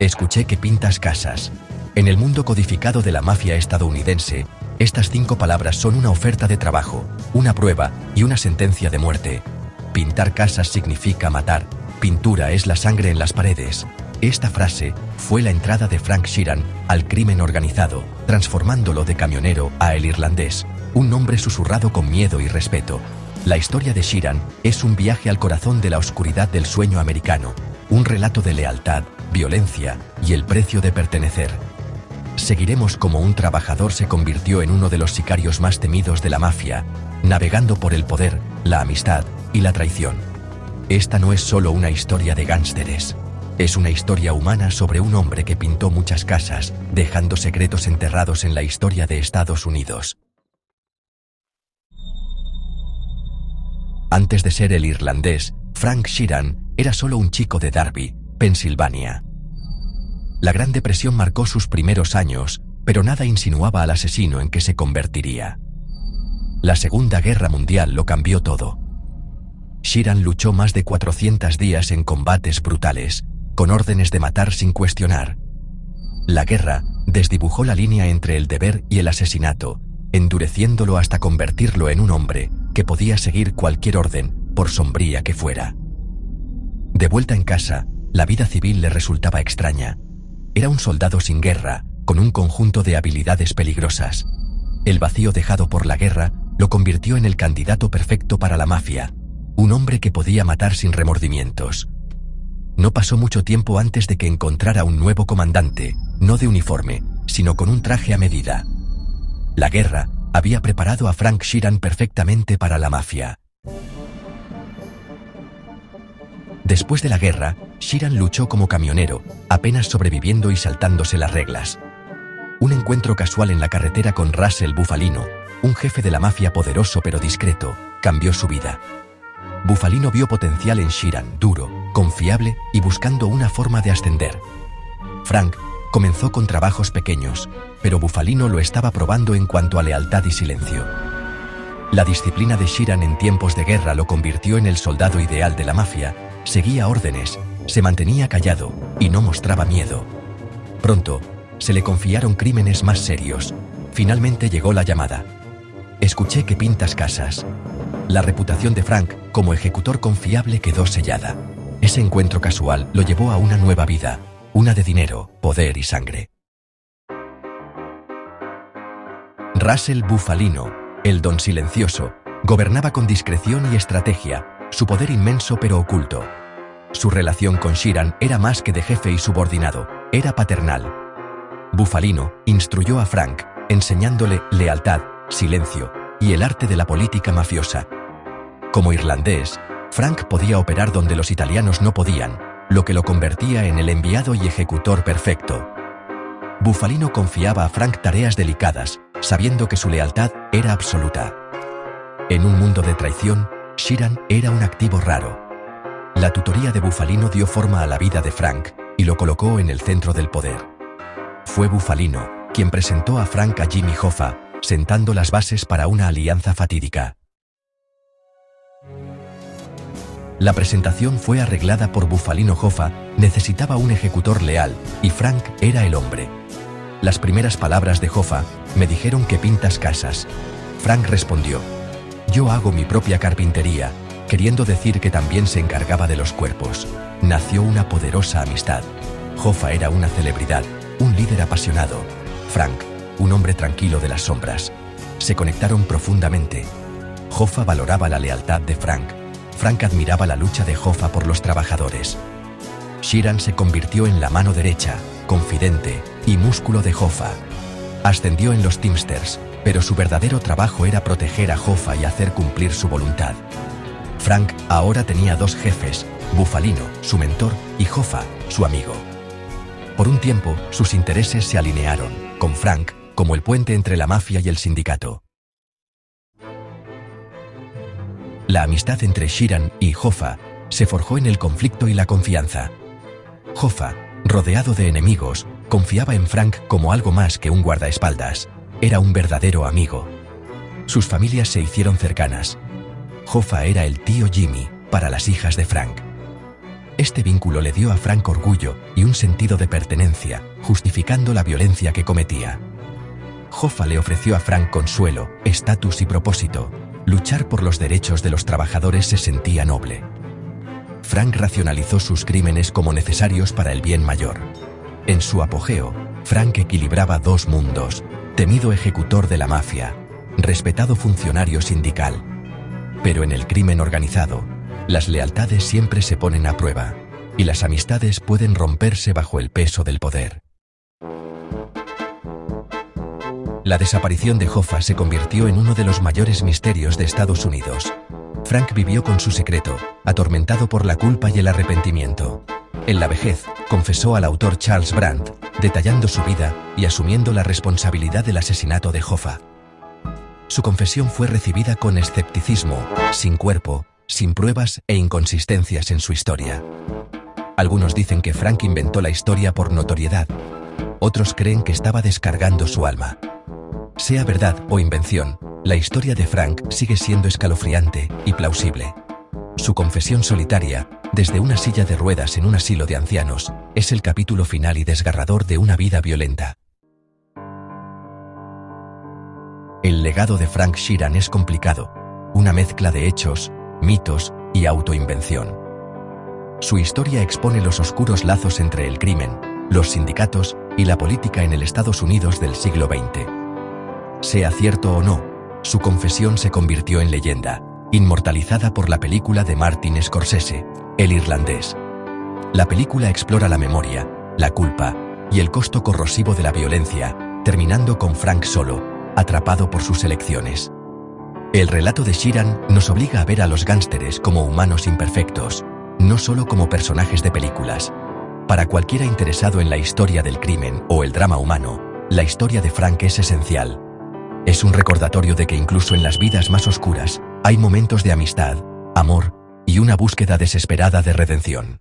Escuché que pintas casas. En el mundo codificado de la mafia estadounidense, estas 5 palabras son una oferta de trabajo, una prueba y una sentencia de muerte. Pintar casas significa matar. Pintura es la sangre en las paredes. Esta frase fue la entrada de Frank Sheeran al crimen organizado, transformándolo de camionero a el irlandés, un nombre susurrado con miedo y respeto. La historia de Sheeran es un viaje al corazón de la oscuridad del sueño americano, un relato de lealtad, violencia y el precio de pertenecer. Seguiremos cómo un trabajador se convirtió en uno de los sicarios más temidos de la mafia, navegando por el poder, la amistad y la traición. Esta no es solo una historia de gángsteres. Es una historia humana sobre un hombre que pintó muchas casas, dejando secretos enterrados en la historia de Estados Unidos. Antes de ser el irlandés, Frank Sheeran era solo un chico de Darby, Pensilvania. La Gran Depresión marcó sus primeros años, pero nada insinuaba al asesino en que se convertiría. La Segunda Guerra Mundial lo cambió todo. Sheeran luchó más de 400 días en combates brutales, con órdenes de matar sin cuestionar. La guerra desdibujó la línea entre el deber y el asesinato, endureciéndolo hasta convertirlo en un hombre que podía seguir cualquier orden, por sombría que fuera. De vuelta en casa, la vida civil le resultaba extraña. Era un soldado sin guerra, con un conjunto de habilidades peligrosas. El vacío dejado por la guerra lo convirtió en el candidato perfecto para la mafia, un hombre que podía matar sin remordimientos. No pasó mucho tiempo antes de que encontrara un nuevo comandante, no de uniforme, sino con un traje a medida. La guerra había preparado a Frank Sheeran perfectamente para la mafia. Después de la guerra, Sheeran luchó como camionero, apenas sobreviviendo y saltándose las reglas. Un encuentro casual en la carretera con Russell Bufalino, un jefe de la mafia poderoso pero discreto, cambió su vida. Bufalino vio potencial en Sheeran, duro, confiable y buscando una forma de ascender. Frank comenzó con trabajos pequeños, pero Bufalino lo estaba probando en cuanto a lealtad y silencio. La disciplina de Sheeran en tiempos de guerra lo convirtió en el soldado ideal de la mafia. Seguía órdenes, se mantenía callado y no mostraba miedo. Pronto, se le confiaron crímenes más serios. Finalmente llegó la llamada. Escuché que pintas casas. La reputación de Frank como ejecutor confiable quedó sellada. Ese encuentro casual lo llevó a una nueva vida, una de dinero, poder y sangre. Russell Bufalino, el don silencioso, gobernaba con discreción y estrategia, su poder inmenso pero oculto. Su relación con Sheeran era más que de jefe y subordinado, era paternal. Bufalino instruyó a Frank, enseñándole lealtad, silencio y el arte de la política mafiosa. Como irlandés, Frank podía operar donde los italianos no podían, lo que lo convertía en el enviado y ejecutor perfecto. Bufalino confiaba a Frank tareas delicadas, sabiendo que su lealtad era absoluta. En un mundo de traición, Sheeran era un activo raro. La tutoría de Bufalino dio forma a la vida de Frank y lo colocó en el centro del poder. Fue Bufalino quien presentó a Frank a Jimmy Hoffa, sentando las bases para una alianza fatídica. La presentación fue arreglada por Bufalino. Hoffa necesitaba un ejecutor leal y Frank era el hombre. Las primeras palabras de Hoffa me dijeron que pintas casas. Frank respondió: yo hago mi propia carpintería, queriendo decir que también se encargaba de los cuerpos. Nació una poderosa amistad. Hoffa era una celebridad, un líder apasionado. Frank, un hombre tranquilo de las sombras. Se conectaron profundamente. Hoffa valoraba la lealtad de Frank. Frank admiraba la lucha de Hoffa por los trabajadores. Sheeran se convirtió en la mano derecha, confidente y músculo de Hoffa. Ascendió en los Teamsters, pero su verdadero trabajo era proteger a Hoffa y hacer cumplir su voluntad. Frank ahora tenía dos jefes, Bufalino, su mentor, y Hoffa, su amigo. Por un tiempo, sus intereses se alinearon, con Frank como el puente entre la mafia y el sindicato. La amistad entre Sheeran y Hoffa se forjó en el conflicto y la confianza. Hoffa, rodeado de enemigos, confiaba en Frank como algo más que un guardaespaldas. Era un verdadero amigo. Sus familias se hicieron cercanas. Hoffa era el tío Jimmy para las hijas de Frank. Este vínculo le dio a Frank orgullo y un sentido de pertenencia, justificando la violencia que cometía. Hoffa le ofreció a Frank consuelo, estatus y propósito. Luchar por los derechos de los trabajadores se sentía noble. Frank racionalizó sus crímenes como necesarios para el bien mayor. En su apogeo, Frank equilibraba dos mundos: temido ejecutor de la mafia, respetado funcionario sindical. Pero en el crimen organizado, las lealtades siempre se ponen a prueba, y las amistades pueden romperse bajo el peso del poder. La desaparición de Hoffa se convirtió en uno de los mayores misterios de Estados Unidos. Frank vivió con su secreto, atormentado por la culpa y el arrepentimiento. En la vejez, confesó al autor Charles Brandt, detallando su vida y asumiendo la responsabilidad del asesinato de Hoffa. Su confesión fue recibida con escepticismo, sin cuerpo, sin pruebas e inconsistencias en su historia. Algunos dicen que Frank inventó la historia por notoriedad. Otros creen que estaba descargando su alma. Sea verdad o invención, la historia de Frank sigue siendo escalofriante y plausible. Su confesión solitaria, desde una silla de ruedas en un asilo de ancianos, es el capítulo final y desgarrador de una vida violenta. El legado de Frank Sheeran es complicado, una mezcla de hechos, mitos y autoinvención. Su historia expone los oscuros lazos entre el crimen, los sindicatos y la política en el Estados Unidos del siglo XX. Sea cierto o no, su confesión se convirtió en leyenda, inmortalizada por la película de Martin Scorsese, El Irlandés. La película explora la memoria, la culpa y el costo corrosivo de la violencia, terminando con Frank solo, atrapado por sus elecciones. El relato de Sheeran nos obliga a ver a los gángsteres como humanos imperfectos, no solo como personajes de películas. Para cualquiera interesado en la historia del crimen o el drama humano, la historia de Frank es esencial. Es un recordatorio de que incluso en las vidas más oscuras, hay momentos de amistad, amor y una búsqueda desesperada de redención.